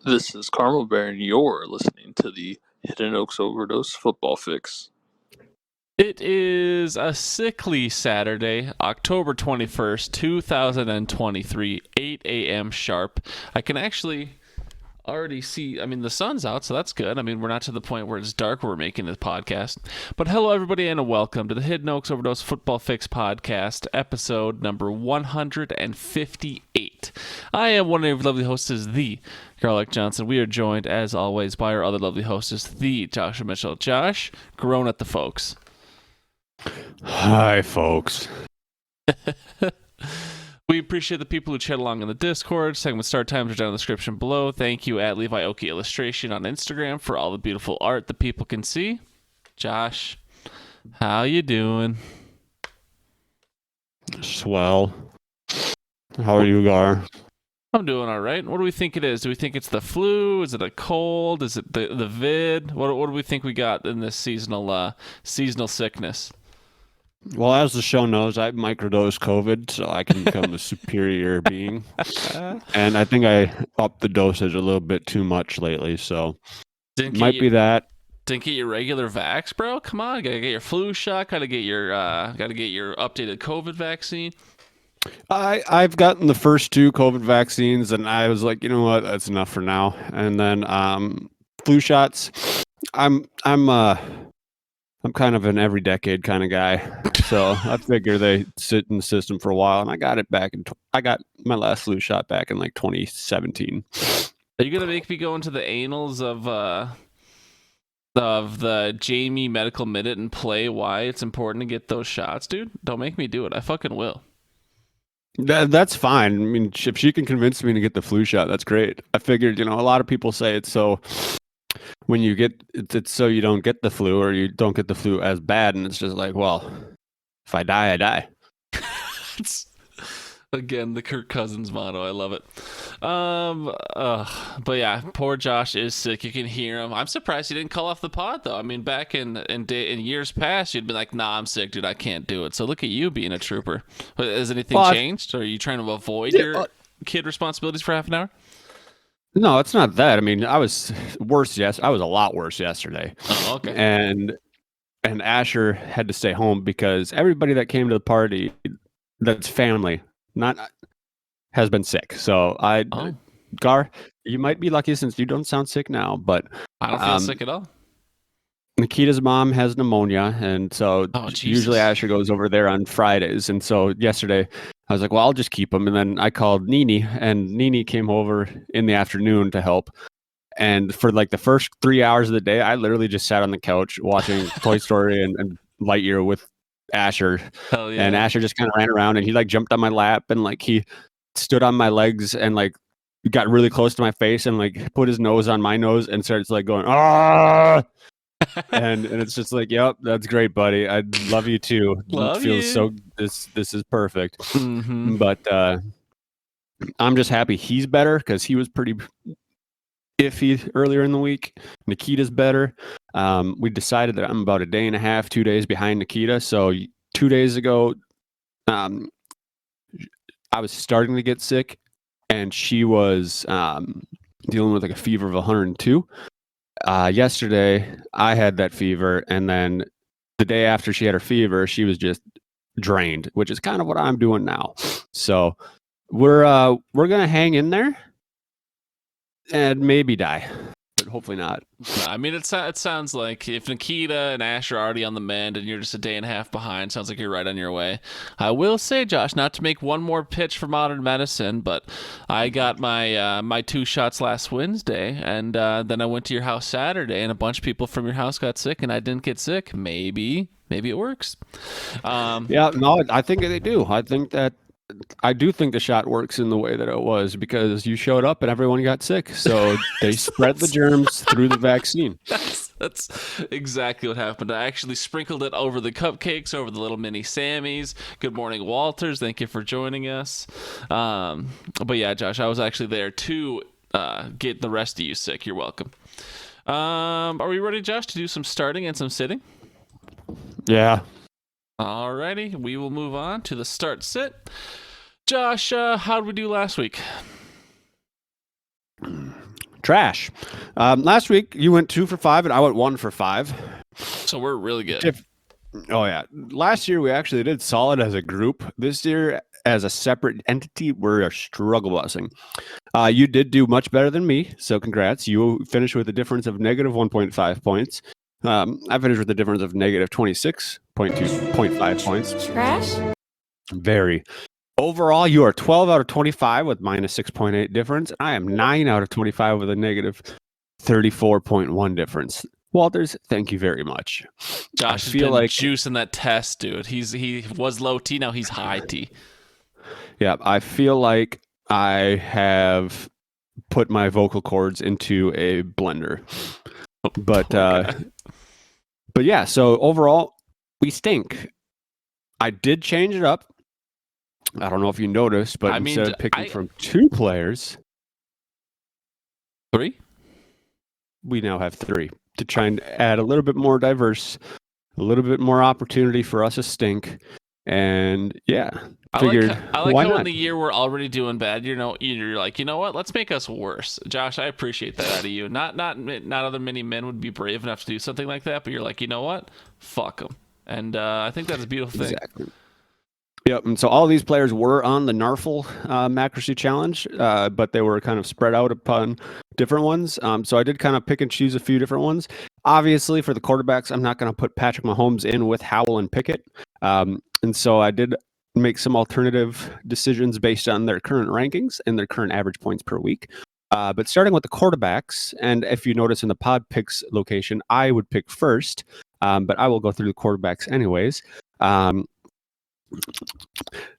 This is Carmel Bear, and you're listening to the Hidden Oaks Overdose Football Fix. It is a sickly Saturday, October 21st, 2023, 8 a.m. sharp. I can actually already see, the sun's out, so that's good. We're not to the point where it's dark where we're making this podcast. But hello, everybody, and welcome to the Hidden Oaks Overdose Football Fix podcast, episode number 158. I am one of your lovely hosts, the Garlic Johnson. We are joined, as always, by our other lovely hostess, the Joshua Mitchell. Josh, grown at the folks. Hi, folks. We appreciate the people who chat along in the Discord. Segment start times are down in the description below. Thank you at Levi Oki Illustration on Instagram for all the beautiful art that people can see. Josh, how you doing? Swell. How are you, Gar? I'm doing all right. What do we think it is? Do we think it's the flu? Is it a cold? Is it the vid? What do we think we got in this seasonal sickness? Well, as the show knows, I microdosed COVID, so I can become a superior being. And I think I upped the dosage a little bit too much lately, so might be that. Didn't get your regular vax, bro? Come on, gotta get your flu shot. Gotta get your updated COVID vaccine. I've gotten the first 2 COVID vaccines, and I was like, you know what, that's enough for now. And then flu shots. I'm kind of an every decade kind of guy, so I figure they sit in the system for a while, and I got it back I got my last flu shot back in like 2017. Are you gonna make me go into the annals of the Jamie Medical Minute and play why it's important to get those shots, dude? Don't make me do it. I fucking will. That's fine. I mean, if she can convince me to get the flu shot, that's great. I figured, a lot of people say it's so when you get it's so you don't get the flu, or you don't get the flu as bad, and it's just like, well, if I die, I die. Again, the Kirk Cousins motto. I love it. But yeah, poor Josh is sick. You can hear him. I'm surprised he didn't call off the pod, though. Back in years past, you'd be like, nah, I'm sick, dude. I can't do it. So look at you being a trooper. Has anything changed? Or are you trying to avoid your kid responsibilities for half an hour? No, it's not that. I was worse. I was a lot worse yesterday. Oh, okay. And Asher had to stay home because everybody that came to the party, that's family, has been sick. So Gar, you might be lucky since you don't sound sick now, but I don't feel sick at all. Nikita's mom has pneumonia, and so usually Asher goes over there on Fridays. And so yesterday I was like, well, I'll just keep him. And then I called Nini, and Nini came over in the afternoon to help. And for like the first 3 hours of the day, I literally just sat on the couch watching Toy Story and Lightyear with Asher. Hell yeah. And Asher just kind of ran around, and he like jumped on my lap, and like he stood on my legs and like got really close to my face and like put his nose on my nose and starts like going, ah. and it's just like, yep, that's great, buddy. I love you too. Love it feels you. so this is perfect. Mm-hmm. But I'm just happy he's better because he was pretty iffy earlier in the week. Nikita's better. We decided that I'm about a day and a half, 2 days behind Nikita. So 2 days ago, I was starting to get sick, and she was dealing with like a fever of 102. Yesterday, I had that fever, and then the day after she had her fever, she was just drained, which is kind of what I'm doing now. So we're gonna hang in there and maybe die, but hopefully not. It sounds like if Nikita and Ash are already on the mend and you're just a day and a half behind, sounds like you're right on your way. I will say, Josh, not to make one more pitch for modern medicine, but I got my 2 shots last Wednesday, and then I went to your house Saturday, and a bunch of people from your house got sick, and I didn't get sick. Maybe it works. Yeah, no, I think they do. I do think the shot works in the way that it was, because you showed up and everyone got sick. So they spread the germs through the vaccine. That's exactly what happened. I actually sprinkled it over the cupcakes, over the little mini Sammys. Good morning, Walters. Thank you for joining us. But yeah, Josh, I was actually there to get the rest of you sick. You're welcome. Are we ready, Josh, to do some starting and some sitting? Yeah. Alrighty, we will move on to the start sit. Josh, how did we do last week? Trash. Last week you went 2 for 5 and I went 1 for 5. So we're really good. Oh yeah. Last year we actually did solid as a group. This year as a separate entity, we're a struggle busing. You did do much better than me, so congrats. You finished with a difference of negative 1.5 points. I finished with a difference of negative 26.5 points. Trash? Very. Overall, you are 12 out of 25 with minus 6.8 difference. I am 9 out of 25 with a negative 34.1 difference. Walters, thank you very much. Josh has been juicing that test, dude. He was low T, now he's high T. Yeah, I feel like I have put my vocal cords into a blender. But Okay. but yeah, so overall, we stink. I did change it up. I don't know if you noticed, but instead of picking from 2 players, 3? We now have 3 to try and add a little bit more diverse, a little bit more opportunity for us to stink. And yeah, figured I like why how not? in the year we're already doing bad. You're like, you know what? Let's make us worse. Josh, I appreciate that out of you. Not other many men would be brave enough to do something like that, but you're like, you know what? Fuck them. And I think that's a beautiful thing. Exactly. Yep, and so all these players were on the Narfle Macracy Challenge, but they were kind of spread out upon different ones. So I did kind of pick and choose a few different ones. Obviously, for the quarterbacks, I'm not going to put Patrick Mahomes in with Howell and Pickett. And so I did make some alternative decisions based on their current rankings and their current average points per week. But starting with the quarterbacks, and if you notice in the pod picks location, I would pick first, but I will go through the quarterbacks anyways.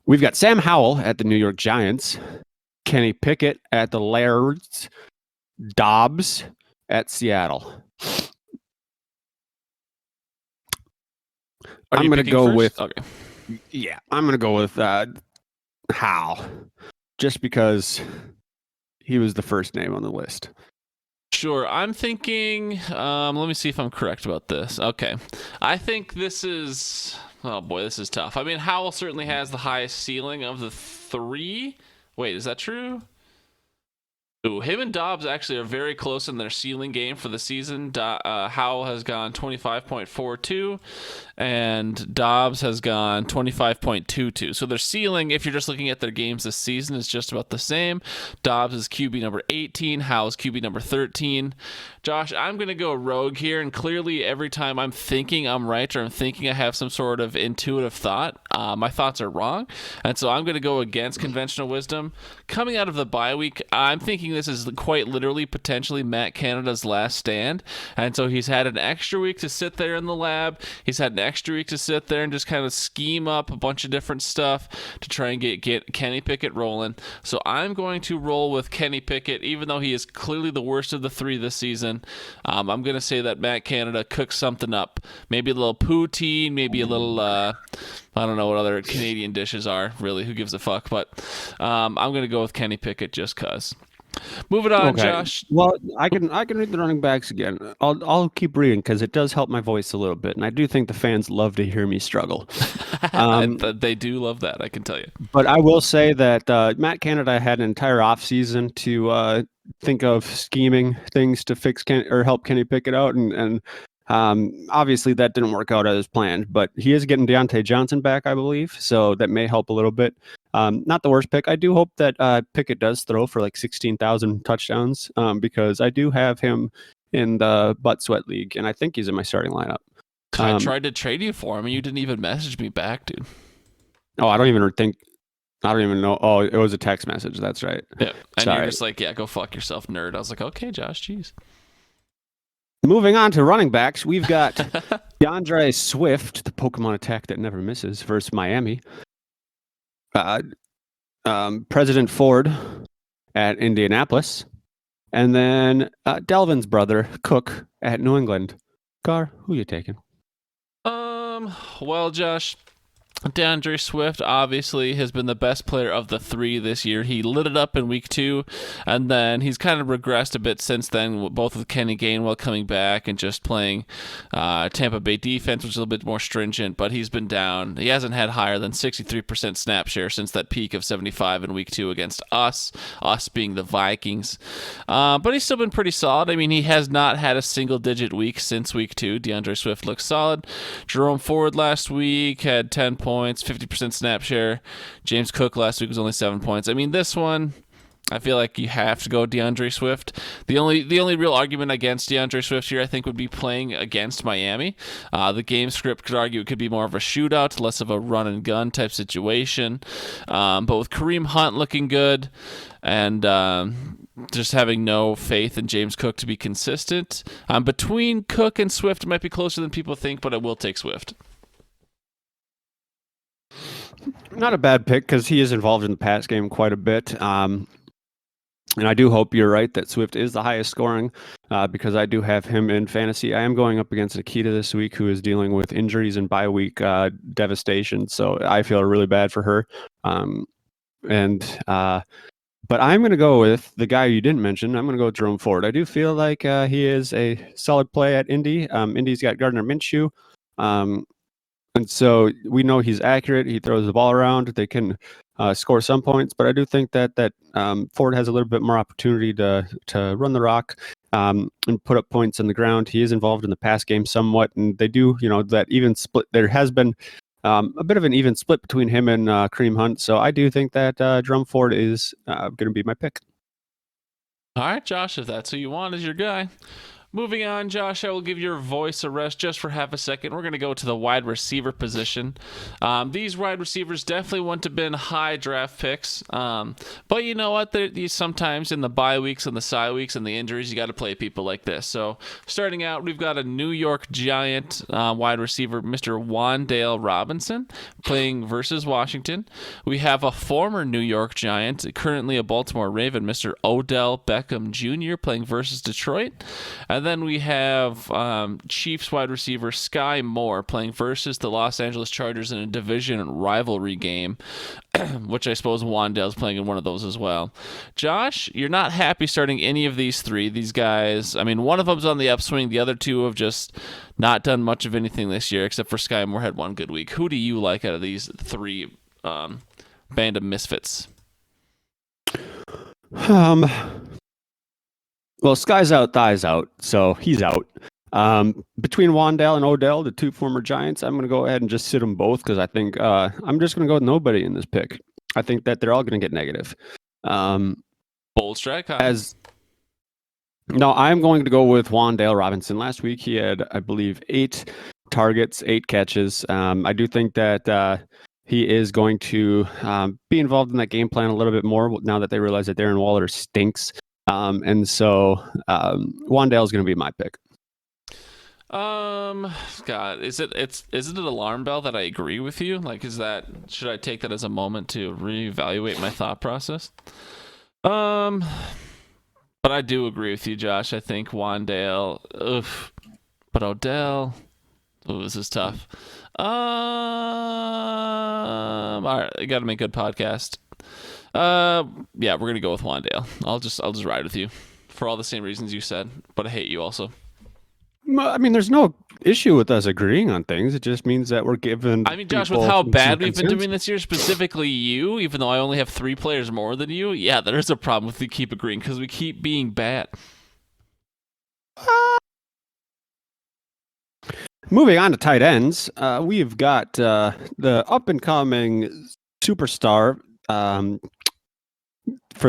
We've got Sam Howell at the New York Giants, Kenny Pickett at the Lairds, Dobbs at Seattle. I'm going to go with I'm going to go with Howell, just because he was the first name on the list. Sure. I'm thinking, let me see if I'm correct about this. Okay. I think this is, oh boy, this is tough. I mean, Howell certainly has the highest ceiling of the 3. Wait, is that true? Ooh, him and Dobbs actually are very close in their ceiling game for the season. Howell has gone 25.42 and Dobbs has gone 25.22. So their ceiling, if you're just looking at their games this season, is just about the same. Dobbs is QB number 18. Howell's QB number 13. Josh, I'm going to go rogue here, and clearly every time I'm thinking I'm right or I'm thinking I have some sort of intuitive thought, my thoughts are wrong. And so I'm going to go against conventional wisdom. Coming out of the bye week, I'm thinking this is quite literally potentially Matt Canada's last stand. And so he's had an extra week to sit there in the lab. He's had an extra week to sit there and just kind of scheme up a bunch of different stuff to try and get Kenny Pickett rolling. So I'm going to roll with Kenny Pickett, even though he is clearly the worst of the 3 this season. I'm going to say that Matt Canada cooks something up. Maybe a little poutine, maybe a little, I don't know what other Canadian dishes are, really. Who gives a fuck? But I'm going to go with Kenny Pickett just because. Moving on, okay. Josh. Well, I can read the running backs again. I'll keep reading because it does help my voice a little bit, and I do think the fans love to hear me struggle. They do love that, I can tell you. But I will say that Matt Canada had an entire offseason to think of scheming things to fix or help Kenny Pickett out, and obviously that didn't work out as planned. But he is getting Deontay Johnson back, I believe, so that may help a little bit. Not the worst pick. I do hope that Pickett does throw for like 16,000 touchdowns because I do have him in the Butt Sweat League, and I think he's in my starting lineup. I tried to trade you for him, and you didn't even message me back, dude. Oh, I don't even know. Oh, it was a text message. That's right. Yeah, and you're just like, yeah, go fuck yourself, nerd. I was like, okay, Josh, jeez. Moving on to running backs, we've got DeAndre Swift, the Pokemon attack that never misses, versus Miami. President Ford at Indianapolis, and then Delvin's brother Cook at New England. Gar, who you taking? Well, Josh, DeAndre Swift obviously has been the best player of the three this year. He lit it up in week 2, and then he's kind of regressed a bit since then, both with Kenny Gainwell coming back and just playing Tampa Bay defense, which is a little bit more stringent, but he's been down. He hasn't had higher than 63% snap share since that peak of 75 in week 2 against us being the Vikings. But he's still been pretty solid. I mean, he has not had a single-digit week since week 2. DeAndre Swift looks solid. Jerome Ford last week had 10 points. 50% snap share. James Cook last week was only 7 points. I mean, this one, I feel like you have to go DeAndre Swift. The only real argument against DeAndre Swift here, I think, would be playing against Miami. The game script could argue it could be more of a shootout, less of a run and gun type situation. But with Kareem Hunt looking good and just having no faith in James Cook to be consistent, between Cook and Swift, it might be closer than people think, but I will take Swift. Not a bad pick because he is involved in the pass game quite a bit. And I do hope you're right that Swift is the highest scoring because I do have him in fantasy. I am going up against Nikita this week, who is dealing with injuries and bye week devastation. So I feel really bad for her. But I'm going to go with the guy you didn't mention. I'm going to go with Jerome Ford. I do feel like he is a solid play at Indy. Indy's got Gardner Minshew. And so we know he's accurate. He throws the ball around. They can score some points, but I do think that Ford has a little bit more opportunity to run the rock and put up points on the ground. He is involved in the pass game somewhat, and they do, that even split. There has been a bit of an even split between him and Kareem Hunt. So I do think that Jerome Ford is going to be my pick. All right, Josh, if that's who you want as your guy. Moving on, Josh, I will give your voice a rest just for half a second. We're going to go to the wide receiver position. These wide receivers definitely wouldn't have been high draft picks. But you know what? Sometimes in the bye weeks and the side weeks and the injuries, you got to play people like this. So starting out, we've got a New York Giant wide receiver, Mr. Wan'Dale Robinson, playing versus Washington. We have a former New York Giant, currently a Baltimore Raven, Mr. Odell Beckham Jr., playing versus Detroit. And then we have Chiefs wide receiver Sky Moore playing versus the Los Angeles Chargers in a division rivalry game, which I suppose Wan'Dale's playing in one of those as well. Josh, you're not happy starting any of these three. These guys, I mean, one of them's on the upswing. The other two have just not done much of anything this year, except for Sky Moore had one good week. Who do you like out of these three band of misfits? Well, Sky's out, Thigh's out, so he's out. Between Wan'Dale and Odell, the two former Giants, I'm going to go ahead and just sit them both because I think I'm just going to go with nobody in this pick. I think that they're all going to get negative. Bold strike, huh? No, I'm going to go with Wan'Dale Robinson. Last week he had, I believe, 8 targets, 8 catches. I do think that he is going to be involved in that game plan a little bit more now that they realize that Darren Waller stinks. And so Wan'Dale is going to be my pick. God, is it an alarm bell that I agree with you? Like, should I take that as a moment to reevaluate my thought process? But I do agree with you, Josh. I think Wan'Dale, but Odell, this is tough. All right, I got to make a good podcast. Yeah, we're gonna go with Wan'Dale. I'll just ride with you for all the same reasons you said, but I hate you also. I mean, there's no issue with us agreeing on things. It just means that we're given. I mean, Josh, with how bad we've been doing this year, specifically you, even though I only have 3 players more than you, yeah, there is a problem with we keep agreeing because we keep being bad. Moving on to tight ends, we've got the up-and-coming superstar for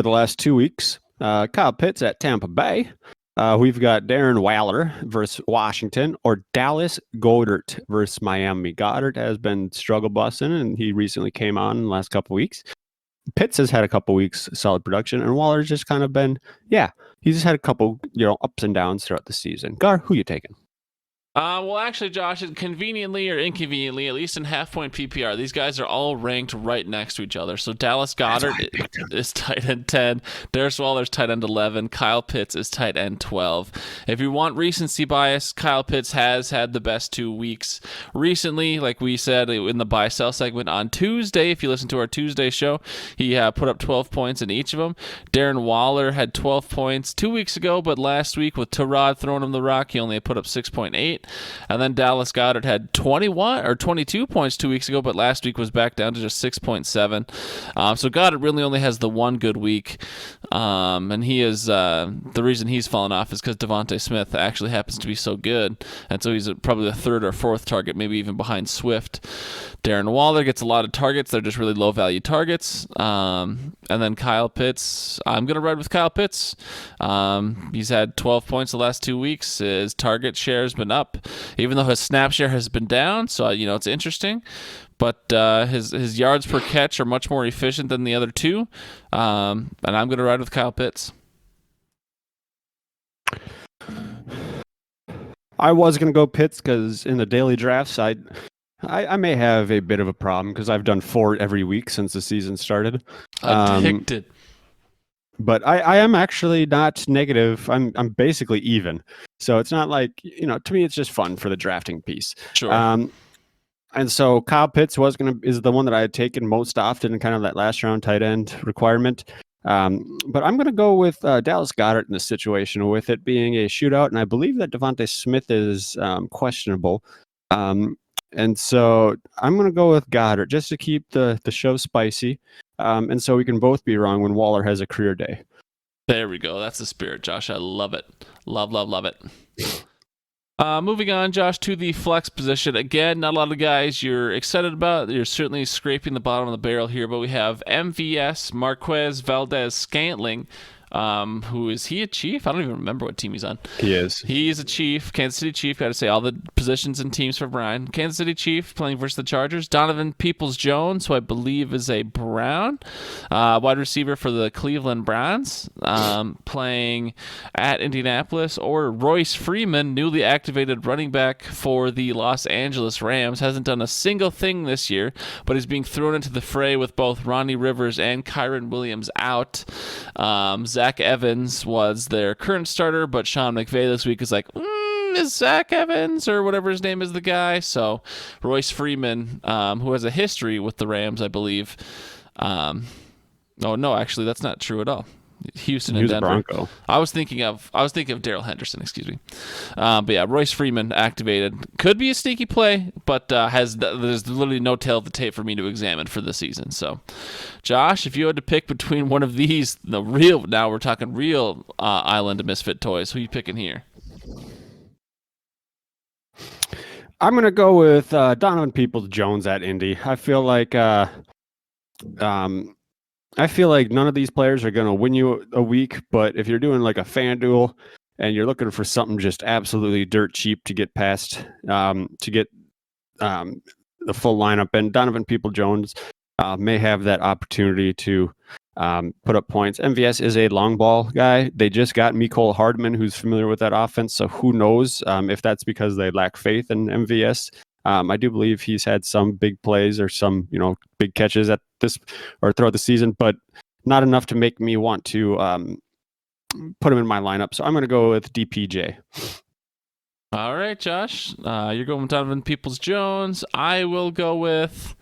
the last 2 weeks, Kyle Pitts at Tampa Bay. We've got Darren Waller versus Washington, or Dallas Goedert versus Miami. Goddard has been struggle busting, and he recently came on in the last couple weeks. Pitts has had a couple weeks solid production, and Waller's just kind of been, he's just had a couple, ups and downs throughout the season. Gar, who you taking? Well, actually, Josh, conveniently or inconveniently, at least in half-point PPR, these guys are all ranked right next to each other. So Dallas Goedert is tight end 10, Darren Waller's tight end 11, Kyle Pitts is tight end 12. If you want recency bias, Kyle Pitts has had the best 2 weeks recently. Like we said in the buy-sell segment on Tuesday, if you listen to our Tuesday show, he put up 12 points in each of them. Darren Waller had 12 points 2 weeks ago, but last week with Tyrod throwing him the rock, he only put up 6.8. And then Dallas Goedert had 21 or 22 points 2 weeks ago, but last week was back down to just 6.7. So Goedert really only has the one good week. And he is the reason he's fallen off is because Devontae Smith actually happens to be so good. And so he's probably the third or fourth target, maybe even behind Swift. Darren Waller gets a lot of targets. They're just really low-value targets. And then Kyle Pitts, I'm going to ride with Kyle Pitts. He's had 12 points the last 2 weeks. His target share has been up, even though his snap share has been down. So, it's interesting. But his yards per catch are much more efficient than the other two. And I'm going to ride with Kyle Pitts. I was going to go Pitts because in the daily drafts, I may have a bit of a problem because I've done 4 every week since the season started. Addicted. But I am actually not negative. I'm basically even. So it's not like, to me, it's just fun for the drafting piece. Sure. And so Kyle Pitts is the one that I had taken most often in kind of that last round tight end requirement. But I'm going to go with Dallas Goedert in this situation, with it being a shootout. And I believe that Devontae Smith is questionable. And so I'm going to go with Goddard just to keep the show spicy. And so we can both be wrong when Waller has a career day. There we go. That's the spirit, Josh. I love it. Love it. Moving on, Josh, to the flex position. Again, not a lot of guys you're excited about. You're certainly scraping the bottom of the barrel here, but we have MVS, Marquez Valdez-Scantling. Who is he a Chief? I don't even remember what team he's on. He is. He's a Chief, Kansas City Chief. Got to say all the positions and teams for Brian. Kansas City Chief playing versus the Chargers. Donovan Peoples-Jones, who I believe is a Brown, wide receiver for the Cleveland Browns, playing at Indianapolis. Or Royce Freeman, newly activated running back for the Los Angeles Rams. Hasn't done a single thing this year, but is being thrown into the fray with both Ronnie Rivers and Kyron Williams out. Zach Evans was their current starter, but Sean McVay this week is like, is Zach Evans or whatever his name is the guy? So Royce Freeman, who has a history with the Rams, I believe. No, actually, that's not true at all. Houston and Denver. Bronco. I was thinking of Darrell Henderson, excuse me. But yeah, Royce Freeman activated. Could be a sneaky play, but there's literally no tail of the tape for me to examine for the season. So, Josh, if you had to pick between one of these, now we're talking real Island of Misfit toys, who are you picking here? I'm going to go with Donovan Peoples-Jones at Indy. I feel like none of these players are going to win you a week, but if you're doing like a FanDuel and you're looking for something just absolutely dirt cheap to get past, to get the full lineup, and Donovan Peoples-Jones may have that opportunity to put up points. MVS is a long ball guy. They just got Mecole Hardman, who's familiar with that offense, so who knows if that's because they lack faith in MVS. I do believe he's had some big plays or some, big catches at this or throughout the season, but not enough to make me want to put him in my lineup. So I'm going to go with DPJ. All right, Josh. You're going with Donovan Peoples-Jones. I will go with...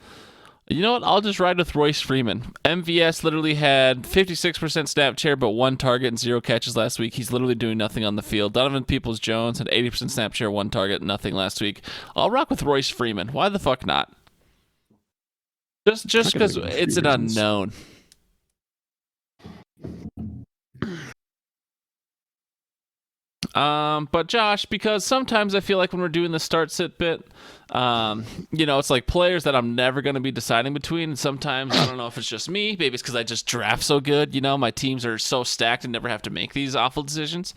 You know what? I'll just ride with Royce Freeman. MVS literally had 56% snap share, but 1 target and 0 catches last week. He's literally doing nothing on the field. Donovan Peoples-Jones had 80% snap share, 1 target, nothing last week. I'll rock with Royce Freeman. Why the fuck not? Just because it's an unknown. But Josh, because sometimes I feel like when we're doing the start-sit bit, it's like players that I'm never going to be deciding between. And sometimes, I don't know if it's just me. Maybe it's because I just draft so good. My teams are so stacked and never have to make these awful decisions.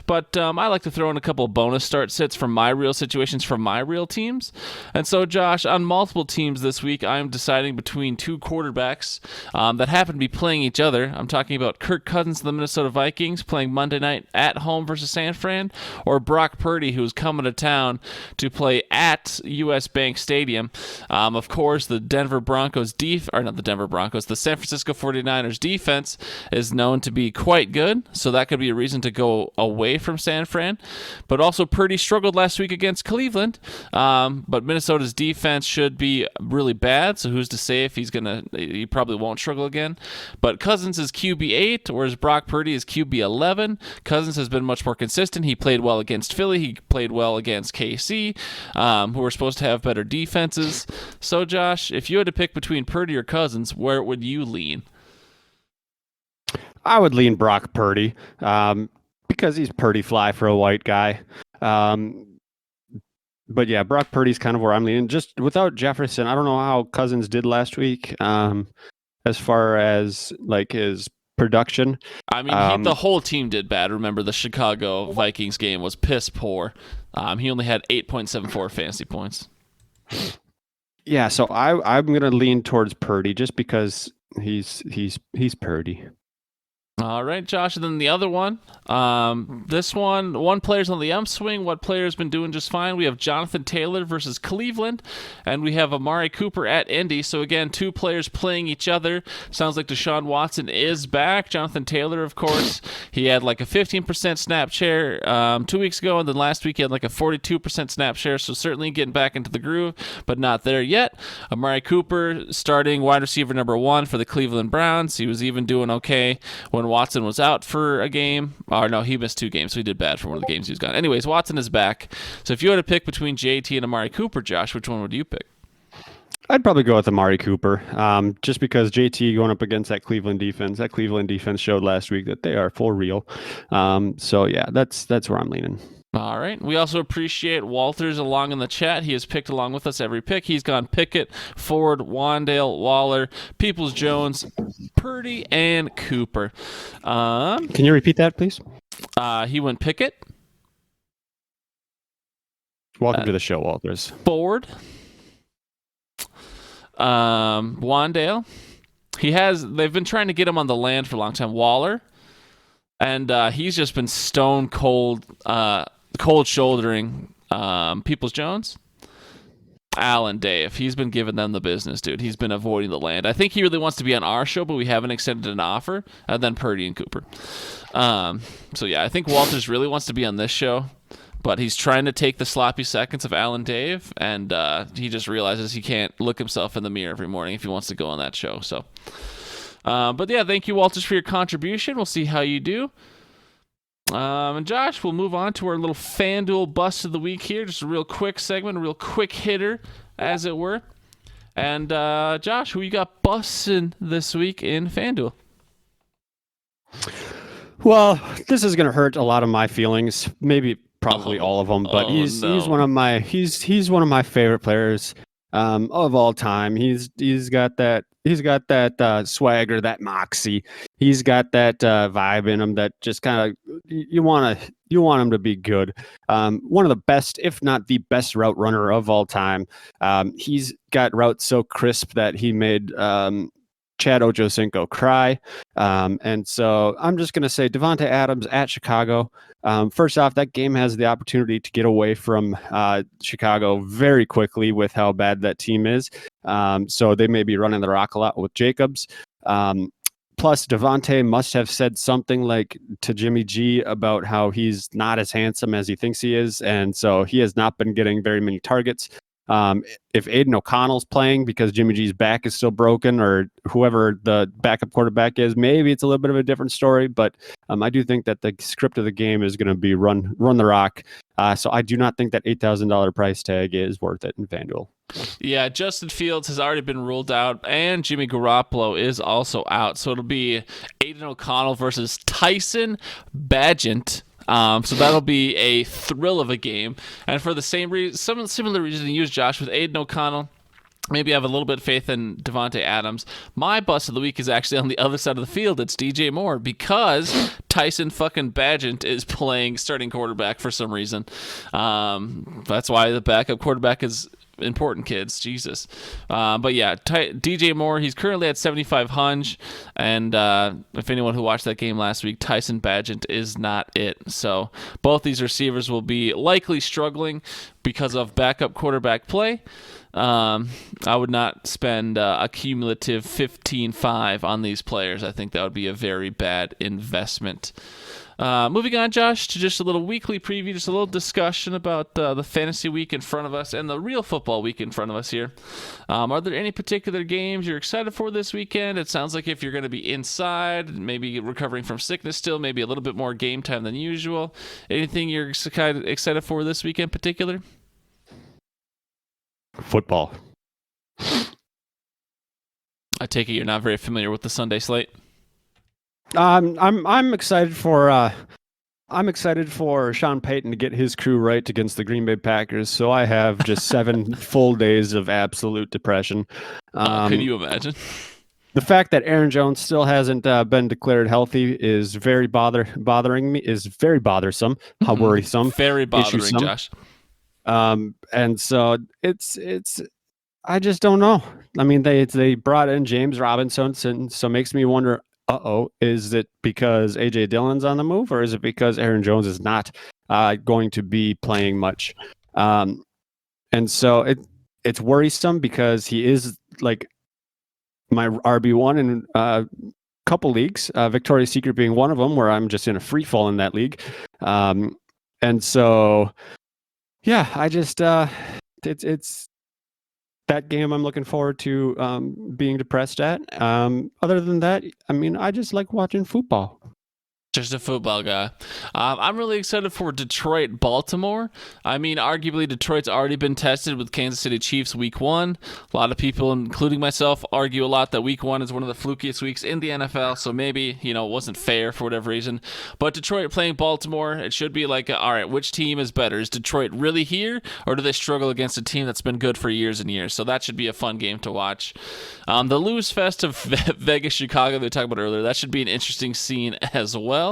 But I like to throw in a couple of bonus start-sits from my real situations from my real teams. And so, Josh, on multiple teams this week, I'm deciding between 2 quarterbacks that happen to be playing each other. I'm talking about Kirk Cousins of the Minnesota Vikings playing Monday night at home versus San Fran. Fran, or Brock Purdy, who's coming to town to play at U.S. Bank Stadium. Of course, the the San Francisco 49ers defense is known to be quite good, so that could be a reason to go away from San Fran. But also, Purdy struggled last week against Cleveland, but Minnesota's defense should be really bad, so who's to say if he probably won't struggle again. But Cousins is QB8, whereas Brock Purdy is QB11. Cousins has been much more consistent. He played well against Philly. He played well against KC, who are supposed to have better defenses. So, Josh, if you had to pick between Purdy or Cousins, where would you lean? I would lean Brock Purdy because he's pretty fly for a white guy. But yeah, Brock Purdy's kind of where I'm leaning. Just without Jefferson, I don't know how Cousins did last week as far as like his production. I mean, the whole team did bad. Remember, the Chicago Vikings game was piss poor. He only had 8.74 fantasy points. Yeah, so I'm gonna lean towards Purdy just because he's Purdy. All right, Josh, and then the other one. This one player's on the upswing. What player's been doing just fine? We have Jonathan Taylor versus Cleveland, and we have Amari Cooper at Indy. So again, two players playing each other. Sounds like Deshaun Watson is back. Jonathan Taylor, of course, he had like a 15% snap share 2 weeks ago, and then last week he had like a 42% snap share. So certainly getting back into the groove, but not there yet. Amari Cooper starting wide receiver number 1 for the Cleveland Browns. He was even doing okay when Watson was out for a game. Or no, he missed 2 games, so he did bad for one of the games he was gone. Anyways, Watson is back. So if you had to pick between JT and Amari Cooper, Josh, which one would you pick? I'd probably go with Amari Cooper, just because JT going up against that Cleveland defense showed last week that they are for real. So yeah, that's where I'm leaning. All right. We also appreciate Walter's along in the chat. He has picked along with us every pick. He's gone Pickett, Ford, Wandale, Waller, Peoples-Jones, Purdy, and Cooper. Can you repeat that, please? He went Pickett. Welcome to the show, Walters. Ford. Wandale. They've been trying to get him on the land for a long time. Waller. And he's just been stone cold shouldering Peoples-Jones. Allen Dave. He's been giving them the business, dude. He's been avoiding the land. I think he really wants to be on our show, but we haven't extended an offer. And then Purdy and Cooper. So yeah, I think Walters really wants to be on this show, but he's trying to take the sloppy seconds of Allen Dave, and he just realizes he can't look himself in the mirror every morning if he wants to go on that show. So, but yeah, thank you, Walters, for your contribution. We'll see how you do. And Josh, we'll move on to our little FanDuel Bust of the Week here. Just a real quick segment, a real quick hitter, as it were. And Josh, who you got busting this week in FanDuel? Well, this is going to hurt a lot of my feelings, probably all of them, but he's one of my favorite players of all time. He's got that swagger, that moxie. He's got that vibe in him that just kind of you want him to be good. One of the best, if not the best, route runner of all time. He's got routes so crisp that he made Chad Ochocinco cry. And so I'm just going to say Devontae Adams at Chicago. First off, that game has the opportunity to get away from Chicago very quickly with how bad that team is. So they may be running the rock a lot with Jacobs. Plus, Devontae must have said something like to Jimmy G about how he's not as handsome as he thinks he is. And so he has not been getting very many targets. If Aiden O'Connell's playing because Jimmy G's back is still broken, or whoever the backup quarterback is, maybe it's a little bit of a different story. But I do think that the script of the game is going to be run the rock. So I do not think that $8,000 price tag is worth it in FanDuel. Yeah, Justin Fields has already been ruled out, and Jimmy Garoppolo is also out. So it'll be Aiden O'Connell versus Tyson Bagent. So that'll be a thrill of a game. And for the some similar reason you use, Josh, with Aiden O'Connell, maybe I have a little bit of faith in Devontae Adams. My bust of the week is actually on the other side of the field. It's DJ Moore, because Tyson fucking Bagent is playing starting quarterback for some reason. That's why the backup quarterback is important kids. Jesus. But yeah, DJ Moore, he's currently at 7,500. And if anyone who watched that game last week, Tyson Bagent is not it. So both these receivers will be likely struggling because of backup quarterback play. I would not spend a cumulative 15.5 on these players. I think that would be a very bad investment. Moving on, Josh, to just a little weekly preview, just a little discussion about the fantasy week in front of us and the real football week in front of us here. Are there any particular games you're excited for this weekend? It sounds like if you're going to be inside, maybe recovering from sickness still, maybe a little bit more game time than usual. Anything you're excited for this weekend in particular? Football. I take it you're not very familiar with the Sunday slate. I'm excited for Sean Payton to get his crew right against the Green Bay Packers. So I have just 7 full days of absolute depression. Can you imagine? The fact that Aaron Jones still hasn't been declared healthy is very bothering me. Is very bothersome. How worrisome. Very bothering, Josh. And so it's I just don't know. I mean, they brought in James Robinson, so it makes me wonder. Is it because A.J. Dillon's on the move, or is it because Aaron Jones is not going to be playing much? And so it's worrisome because he is like my RB1 in a couple leagues, Victoria's Secret being one of them, where I'm just in a free fall in that league. And so, yeah, I just it's that game I'm looking forward to being depressed at. Other than that, I mean, I just like watching football. Just a football guy. I'm really excited for Detroit-Baltimore. I mean, arguably Detroit's already been tested with Kansas City Chiefs week 1. A lot of people, including myself, argue a lot that week 1 is one of the flukiest weeks in the NFL, so maybe, it wasn't fair for whatever reason. But Detroit playing Baltimore, it should be like, all right, which team is better? Is Detroit really here, or do they struggle against a team that's been good for years and years? So that should be a fun game to watch. The lose fest of Vegas-Chicago they talked about earlier, that should be an interesting scene as well.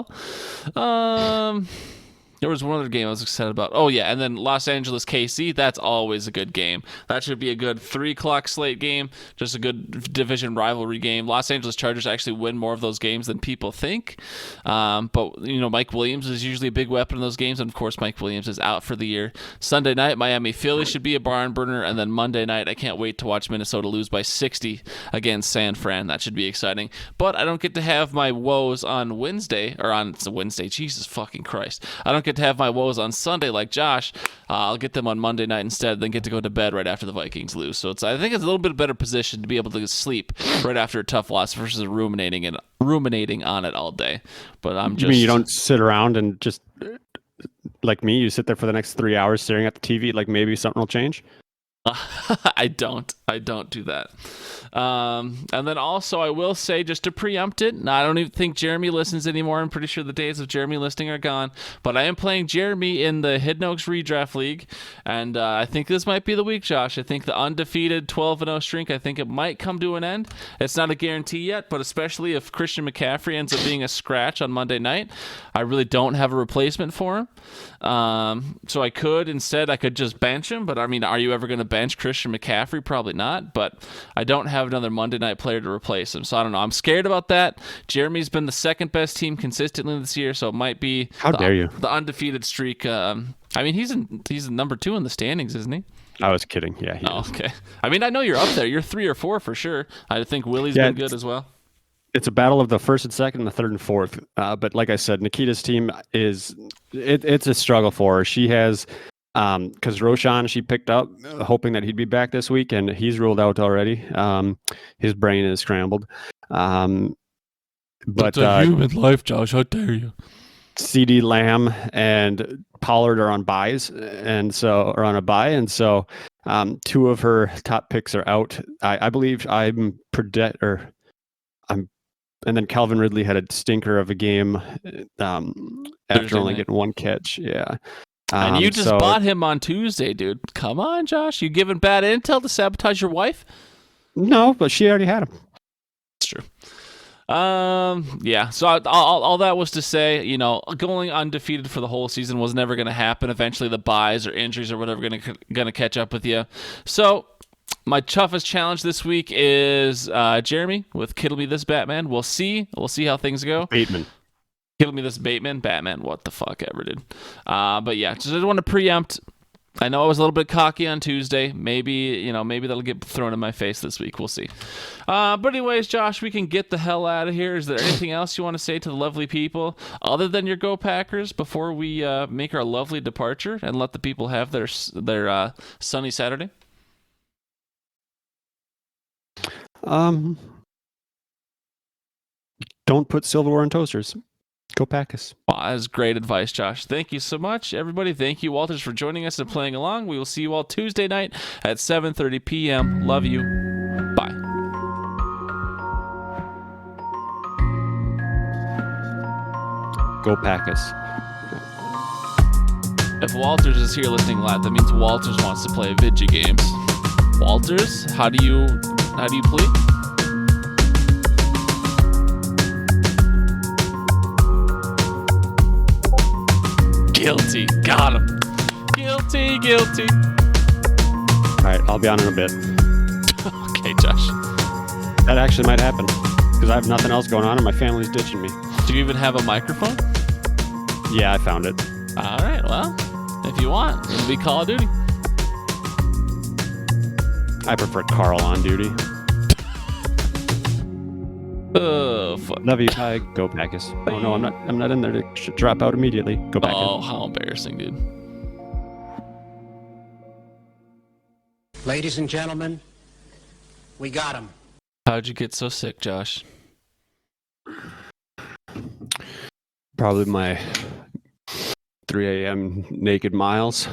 There was one other game I was excited about. Oh, yeah, and then Los Angeles KC, that's always a good game. That should be a good 3 o'clock slate game, just a good division rivalry game. Los Angeles Chargers actually win more of those games than people think. But, Mike Williams is usually a big weapon in those games, and, of course, Mike Williams is out for the year. Sunday night, Miami-Philly should be a barn burner, and then Monday night, I can't wait to watch Minnesota lose by 60 against San Fran. That should be exciting. But I don't get to have my woes on Wednesday, or on Wednesday, Jesus fucking Christ. I don't get to have my woes on Sunday like Josh. I'll get them on Monday night instead, then get to go to bed right after the Vikings lose. So I think it's a little bit better position to be able to sleep right after a tough loss versus ruminating on it all day. But You mean you don't sit around and just like me? You sit there for the next 3 hours staring at the TV, like maybe something will change? I don't do that. And then also I will say, just to preempt it, I don't even think Jeremy listens anymore. I'm pretty sure the days of Jeremy listening are gone, but I am playing Jeremy in the Hidden Oaks Redraft League, and I think this might be the week, Josh. I think the undefeated 12-0 streak, I think it might come to an end. It's not a guarantee yet, but especially if Christian McCaffrey ends up being a scratch on Monday night, I really don't have a replacement for him. So I could just bench him, but I mean, are you ever going to bench Christian McCaffrey? Probably not, but I don't have another Monday night player to replace him, so I don't know. I'm scared about that. Jeremy's been the second best team consistently this year, so it might be the undefeated streak. I mean, he's number 2 in the standings, isn't he? I was kidding. Yeah. Okay. I mean, I know you're up there. You're 3 or 4 for sure. I think Willie's been good as well. It's a battle of the first and second and the third and fourth. But like I said, Nikita's team it's a struggle for her. She has, because Roshan she picked up, hoping that he'd be back this week, and he's ruled out already. His brain is scrambled. But it's a human life, Josh. How dare you? CD Lamb and Pollard are on buys, and so 2 of her top picks are out. I believe and then Calvin Ridley had a stinker of a game after only getting 1 catch. Yeah. And you just bought him on Tuesday, dude. Come on, Josh. You giving bad intel to sabotage your wife? No, but she already had him. It's true. Yeah. So all that was to say, you know, going undefeated for the whole season was never going to happen. Eventually, the buys or injuries or whatever gonna catch up with you. So my toughest challenge this week is Jeremy with Kiddle Me This Batman. We'll see how things go. Bateman. Kiddle Me This Batman. What the fuck ever, dude. But yeah, just didn't want to preempt. I know I was a little bit cocky on Tuesday. Maybe that'll get thrown in my face this week. We'll see. But anyways, Josh, we can get the hell out of here. Is there anything else you want to say to the lovely people other than your Go Packers before we make our lovely departure and let the people have their sunny Saturday? Don't put silverware on toasters. Go Packers. Wow, that is great advice, Josh. Thank you so much, everybody. Thank you, Walters, for joining us and playing along. We will see you all Tuesday night at 7:30 p.m. Love you. Bye. Go Packers. If Walters is here listening live, that means Walters wants to play video games. Walters, how do you plead? Guilty. Got him. Guilty. All right, I'll be on in a bit. Okay, Josh. That actually might happen because I have nothing else going on and my family's ditching me. Do you even have a microphone? Yeah, I found it. All right, well, if you want, it'll be Call of Duty. I prefer Carl on duty. Oh, fuck. Love you. Bye. Go Packers. Oh no, I'm not in there to drop out immediately. Go back in. Oh, how embarrassing, dude. Ladies and gentlemen, we got him. How'd you get so sick, Josh? Probably my 3 a.m. naked miles.